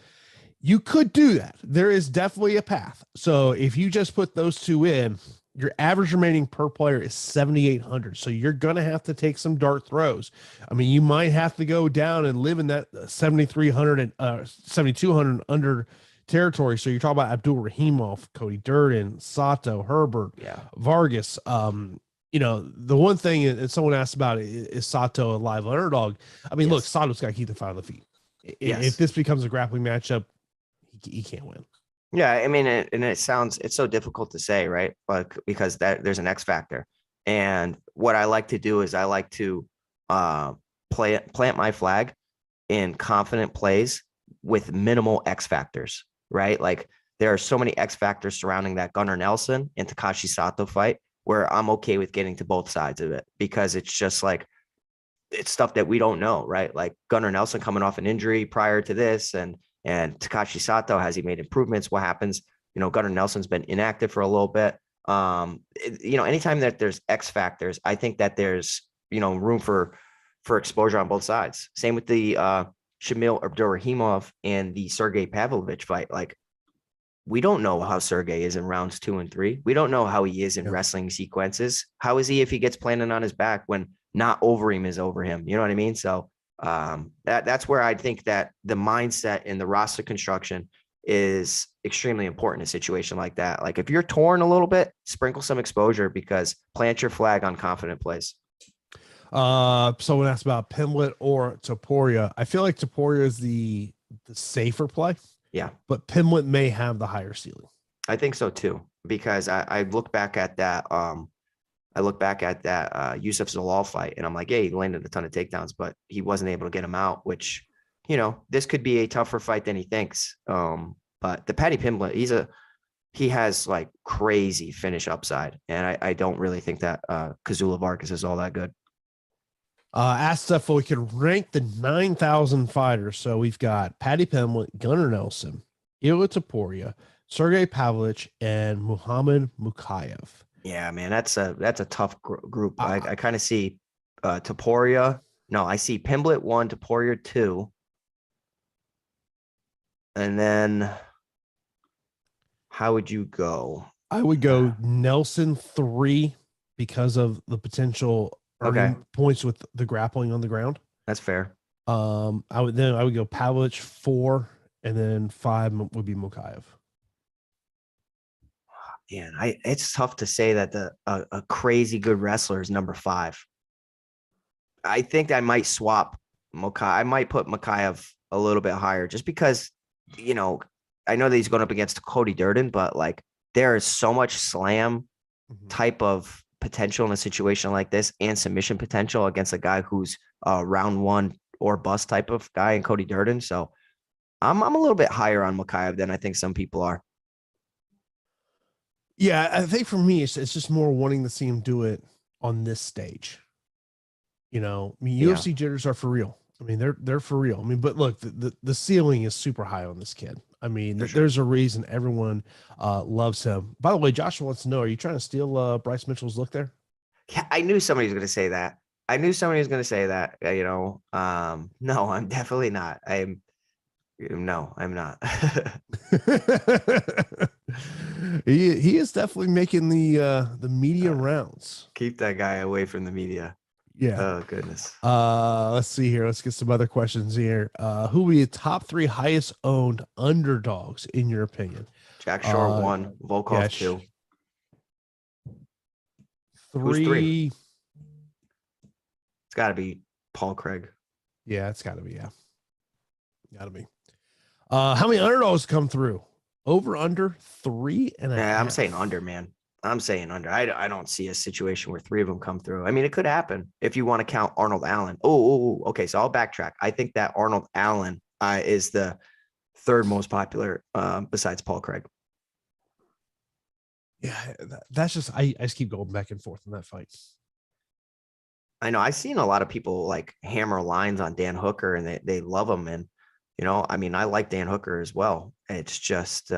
you could do that. There is definitely a path. So if you just put those two in, your average remaining per player is 7,800. So you're going to have to take some dart throws. I mean, you might have to go down and live in that 7,300 and 7,200 under territory. So you're talking about Abdul Rahimov, Cody Durden, Sato, Herbert, Vargas, you know, the one thing and someone asked about it, is Sato a live underdog? I mean, look, Yes. Sato's got to keep the fight on the feet. If Yes. this becomes a grappling matchup, he can't win. Yeah, I mean, it's so difficult to say, right? But because there's an X factor, and what I like to do is I like to plant my flag in confident plays with minimal X factors, right? Like there are so many X factors surrounding that Gunnar Nelson and Takashi Sato fight where I'm okay with getting to both sides of it because it's just like it's stuff that we don't know, right? Like Gunnar Nelson coming off an injury prior to this, and Takashi Sato, has he made improvements? What happens? You know, Gunnar Nelson's been inactive for a little bit. You know, anytime that there's X factors, I think that there's, you know, room for exposure on both sides. Same with the Shamil Abdurrahimov and the Sergey Pavlovich fight. Like, we don't know how Sergey is in rounds 2 and 3. We don't know how he is in wrestling sequences. How is he if he gets planted on his back when not over him is over him? You know what I mean? So that's where I think that the mindset and the roster construction is extremely important in a situation like that. Like if you're torn a little bit, sprinkle some exposure because plant your flag on confident plays. Someone asked about Pimblett or Topuria. I feel like Topuria is the safer play. Yeah. But Pimblett may have the higher ceiling. I think so too, because I look back at that. Yusuf Zalal fight, and I'm like, yeah, he landed a ton of takedowns, but he wasn't able to get him out, which, you know, this could be a tougher fight than he thinks. But the Paddy Pimblett, he has like crazy finish upside. And I don't really think that Kazula Vargas is all that good. Asked if we could rank the 9,000 fighters. So we've got Paddy Pimblett, Gunnar Nelson, Ilia Topuria, Sergey Pavlovich, and Muhammad Mukayev. Yeah, man, that's a tough group. I kind of see Topuria. No, I see Pimblett 1, Topuria 2. And then how would you go? I would go Nelson 3 because of the potential earning points with the grappling on the ground. That's fair. I would go Pavlovich 4, and then 5 would be Mukayev. Man, it's tough to say that a crazy good wrestler is number 5. I think I might swap Mukayev. I might put Mukayev a little bit higher just because, you know, I know that he's going up against Cody Durden, but like there is so much slam type of potential in a situation like this and submission potential against a guy who's round 1 or bust type of guy in Cody Durden. So I'm a little bit higher on Mukayev than I think some people are. Yeah, I think for me, it's just more wanting to see him do it on this stage. You know, I mean, UFC jitters are for real. I mean, they're for real. I mean, but look, the ceiling is super high on this kid. I mean, there's a reason everyone loves him. By the way, Joshua wants to know, are you trying to steal Bryce Mitchell's look there? Yeah, I knew somebody was going to say that. You know, no, I'm definitely not. No, I'm not. He is definitely making the media rounds. Keep that guy away from the media. Yeah. Oh goodness. Let's see here. Let's get some other questions here. Who will be the top 3 highest owned underdogs in your opinion? Jack Shore 1, Volkov 2. 3. It's got to be Paul Craig. Yeah, it's got to be. Yeah, got to be. How many underdogs come through? Over under 3.5. Yeah, I'm saying under, man. I'm saying under. I don't see a situation where 3 of them come through. I mean, it could happen if you want to count Arnold Allen. Okay. So I'll backtrack. I think that Arnold Allen is the 3rd most popular besides Paul Craig. Yeah, that's just I just keep going back and forth in that fight. I know I've seen a lot of people like hammer lines on Dan Hooker and they love him. And, you know, I mean, I like Dan Hooker as well. It's just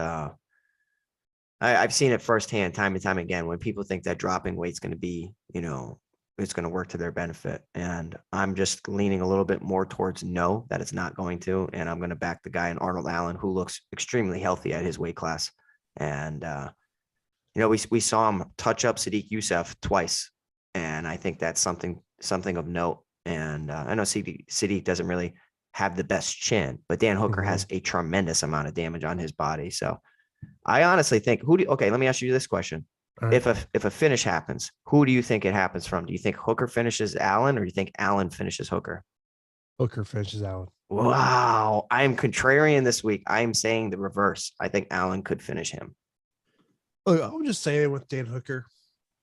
I've seen it firsthand time and time again when people think that dropping weight's going to be, you know, it's going to work to their benefit. And I'm just leaning a little bit more towards no, that it's not going to. And I'm going to back the guy in Arnold Allen, who looks extremely healthy at his weight class. And, you know, we saw him touch up Sadiq Youssef twice. And I think that's something of note. And I know Sadiq doesn't really have the best chin, but Dan Hooker has a tremendous amount of damage on his body. So I honestly think let me ask you this question. All right. If a finish happens, who do you think it happens from? Do you think Hooker finishes Allen, or do you think Allen finishes Hooker? Hooker finishes Allen. Wow. I am contrarian this week. I am saying the reverse. I think Allen could finish him. Look, I'm just saying with Dan Hooker,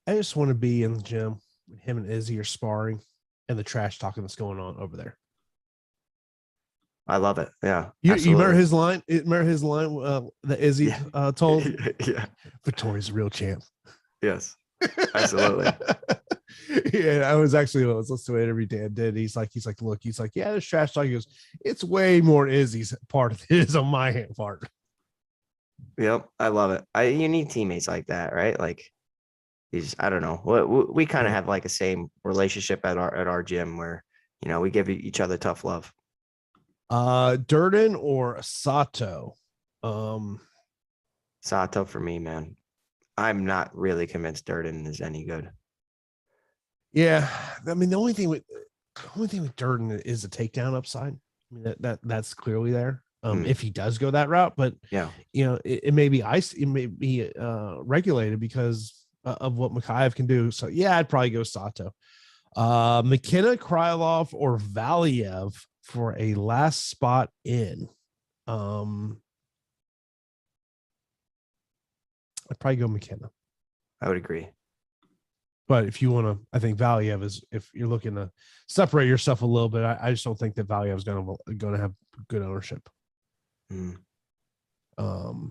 I just want to be in the gym when him and Izzy are sparring and the trash talking that's going on over there. I love it. Yeah. You remember his line? Remember his line that Izzy told? Yeah. Victoria's a real champ. Yes. Absolutely. Yeah, I was listening to an interview Dan did. He's like, look, yeah, there's trash talk. He goes, it's way more Izzy's part of it is on my part. Yep. I love it. You need teammates like that, right? Like I don't know. We kind of have like a same relationship at our gym where, you know, we give each other tough love. Durden or Sato? Sato for me, man. I'm not really convinced Durden is any good. Yeah, I mean the only thing with Durden is a takedown upside. I mean that's clearly there. If he does go that route, but yeah, you know it may be regulated because of what Mikhaev can do. So yeah, I'd probably go Sato. McKenna, Krylov, or Valiev for a last spot in. I'd probably go McKenna. I would agree. But if you want to, I think Valiev is, if you're looking to separate yourself a little bit, I just don't think that Valiev is going to have good ownership. Mm. Let's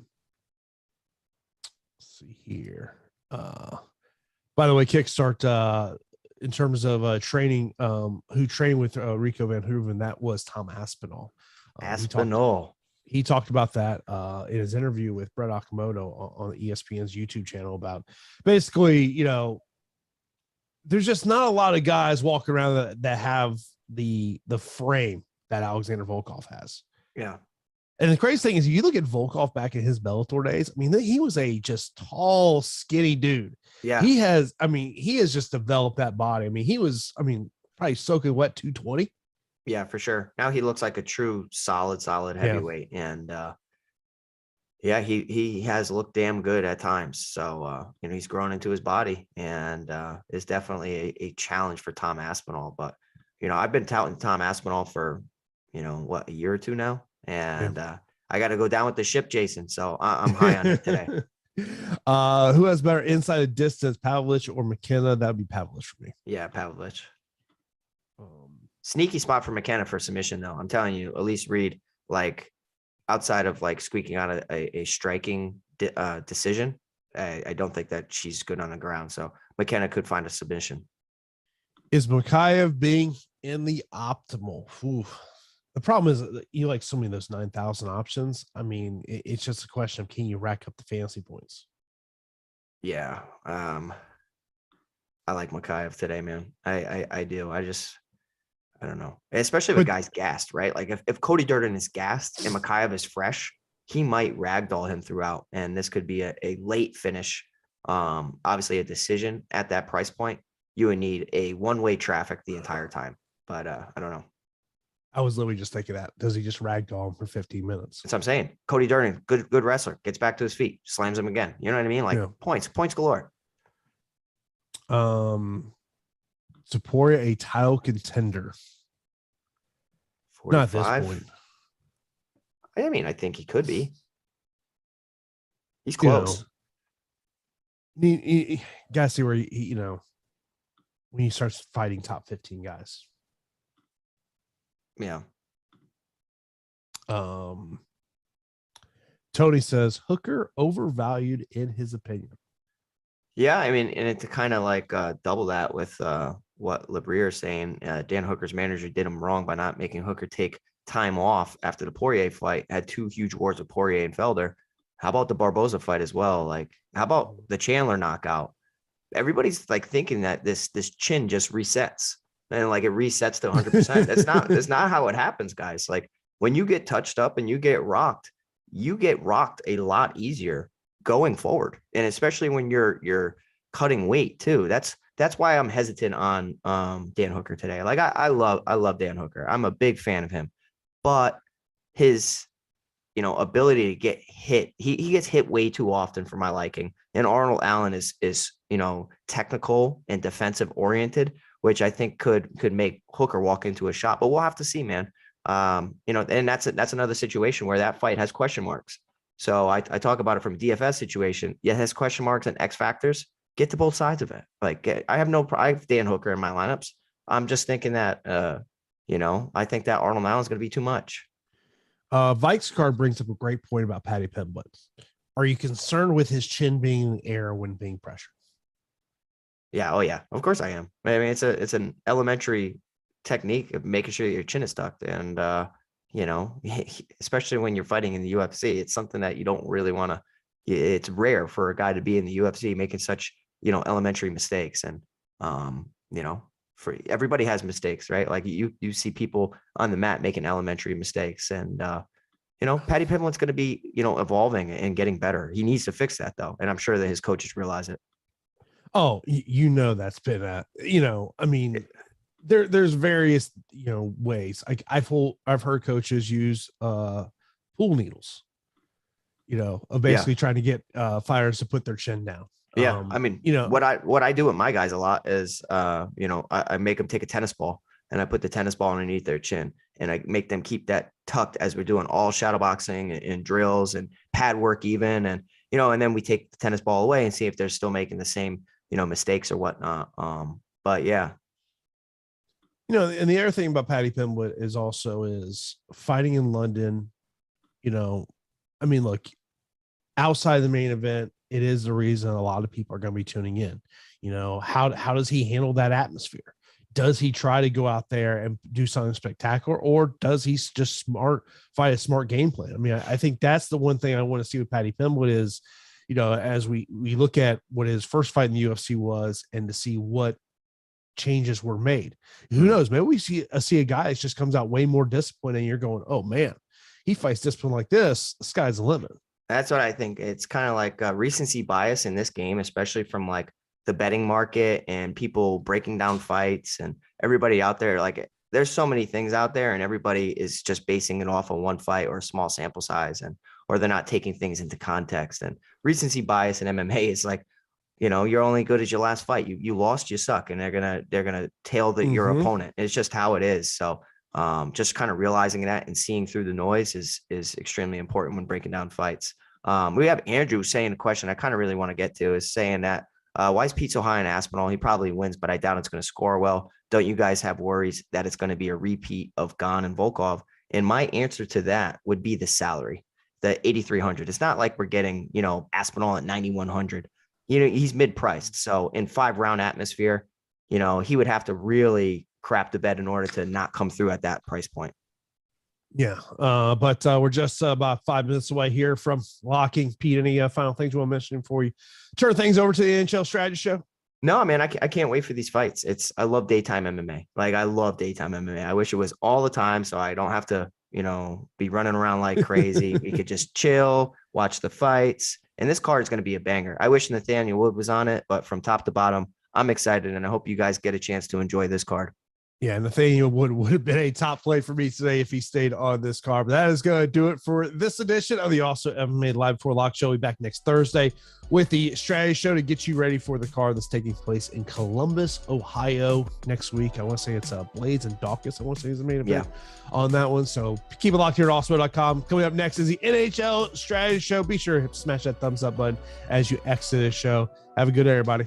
see here. By the way, Kickstart, in terms of training, who trained with Rico Van Hooven, that was Tom Aspinall. Aspinall. He talked about that in his interview with Brett Okamoto on ESPN's YouTube channel about basically, you know, there's just not a lot of guys walking around that have the frame that Alexander Volkov has. Yeah. And the crazy thing is, you look at Volkov back in his Bellator days. I mean, he was a just tall, skinny dude. Yeah. He has just developed that body. I mean, probably soaking wet 220. Yeah, for sure. Now he looks like a true solid heavyweight. Yeah. And yeah, he has looked damn good at times. So, you know, he's grown into his body and is definitely a challenge for Tom Aspinall. But, you know, I've been touting Tom Aspinall for, you know, a year or two now. And I got to go down with the ship, Jason. So I'm high on it today. Who has better inside of distance, Pavlich or McKenna? That would be Pavlich for me. Yeah, Pavlich. Sneaky spot for McKenna for submission, though. I'm telling you, Elise Reed, like outside of like squeaking out a striking decision, I don't think that she's good on the ground. So McKenna could find a submission. Is Mikhaev being in the optimal? Oof. The problem is that you like so many of those 9,000 options. I mean, it's just a question of, can you rack up the fantasy points? Yeah. I like Mikhaev today, man. I do. I don't know. Especially if a guy's gassed, right? Like if Cody Durden is gassed and Mikhaev is fresh, he might ragdoll him throughout. And this could be a late finish. Obviously a decision at that price point. You would need a one-way traffic the entire time. But I don't know. I was literally just thinking that. Does he just ragdoll him for 15 minutes? That's what I'm saying. Cody Durden, good wrestler, gets back to his feet, slams him again. You know what I mean? Like points galore. Topuria a title contender. 45? Not at this point. I mean, I think he could be. He's close. You gotta see where he, when he starts fighting top 15 guys. Yeah. Tony says Hooker overvalued in his opinion. Yeah, I mean, and to kind of like double that with what Labriere is saying, Dan Hooker's manager did him wrong by not making Hooker take time off after the Poirier fight. Had two huge wars with Poirier and Felder. How about the Barboza fight as well? Like, how about the Chandler knockout? Everybody's like thinking that this chin just resets and like it resets to 100%. That's not how it happens, guys. Like when you get touched up and you get rocked a lot easier going forward, and especially when you're cutting weight too. That's why I'm hesitant on Dan Hooker today. Like I love Dan Hooker. I'm a big fan of him, but his ability to get hit. He gets hit way too often for my liking. And Arnold Allen is technical and defensive oriented, which I think could make Hooker walk into a shot. But we'll have to see, man. And that's another situation where that fight has question marks. So I talk about it from a DFS situation. Yeah, it has question marks and X factors. Get to both sides of it. Like I have Dan Hooker in my lineups. I'm just thinking that, I think that Arnold Allen is going to be too much. Vike's card brings up a great point about Paddy Pimblett. Are you concerned with his chin being in the air when being pressured? Yeah. Oh yeah. Of course I am. I mean, it's an elementary technique of making sure your chin is tucked. And, especially when you're fighting in the UFC, it's something that you don't really want to, it's rare for a guy to be in the UFC making such, elementary mistakes. And, for everybody has mistakes, right? Like you see people on the mat making elementary mistakes, and Paddy Pimblett's going to be evolving and getting better. He needs to fix that though, and I'm sure that his coaches realize it. Oh, that's been I mean, there's various ways. Like I've heard coaches use pool needles, of basically trying to get fighters to put their chin down. Yeah. I mean, what I do with my guys a lot is, I make them take a tennis ball and I put the tennis ball underneath their chin and I make them keep that tucked as we're doing all shadow boxing and drills and pad work even. And, and then we take the tennis ball away and see if they're still making the same, mistakes or whatnot. But yeah. And the other thing about Paddy Pimblett is fighting in London, I mean, look, outside the main event, it is the reason a lot of people are going to be tuning in. How does he handle that atmosphere? Does he try to go out there and do something spectacular, or does he just fight a smart game plan? I mean, I think that's the one thing I want to see with Paddy Pimblett is, as we look at what his first fight in the UFC was and to see what changes were made. Who knows? Maybe we see a guy that just comes out way more disciplined and you're going, oh man, he fights discipline like this. The sky's the limit. That's what I think. It's kind of like recency bias in this game, especially from like the betting market and people breaking down fights and everybody out there. Like there's so many things out there and everybody is just basing it off of one fight or a small sample size or they're not taking things into context. And recency bias in MMA is like, you're only good as your last fight. You lost, you suck. And they're going to tail your opponent. It's just how it is. So just kind of realizing that and seeing through the noise is extremely important when breaking down fights. We have Andrew saying a question I kind of really want to get to is saying that why is Pete so high in Aspinall? He probably wins, but I doubt it's going to score well. Don't you guys have worries that it's going to be a repeat of Gane and Volkov? And my answer to that would be the salary, the 8,300. It's not like we're getting, Aspinall at 9,100. He's mid-priced. So in 5-round atmosphere, he would have to really crap the bed in order to not come through at that price point. Yeah. But we're just about 5 minutes away here from locking. Pete, any final things you want to mention before you turn things over to the Nhl Strategy Show? No, man, I can't wait for these fights. I love daytime MMA. Like I love daytime MMA. I wish it was all the time so I don't have to, be running around like crazy. We could just chill, watch the fights. And this card is going to be a banger. I wish Nathaniel Wood was on it, but from top to bottom, I'm excited. And I hope you guys get a chance to enjoy this card. Yeah, Nathaniel would have been a top play for me today if he stayed on this card. But that is going to do it for this edition of the Also MMA Live Before Lock Show. We'll be back next Thursday with the Strategy Show to get you ready for the card that's taking place in Columbus, Ohio next week. I want to say it's Blades and Dawkins. I want to say is the main event on that one. So keep it locked here at Awesemo.com. Coming up next is the Nhl Strategy Show. Be sure to smash that thumbs up button as you exit the show. Have a good day, everybody.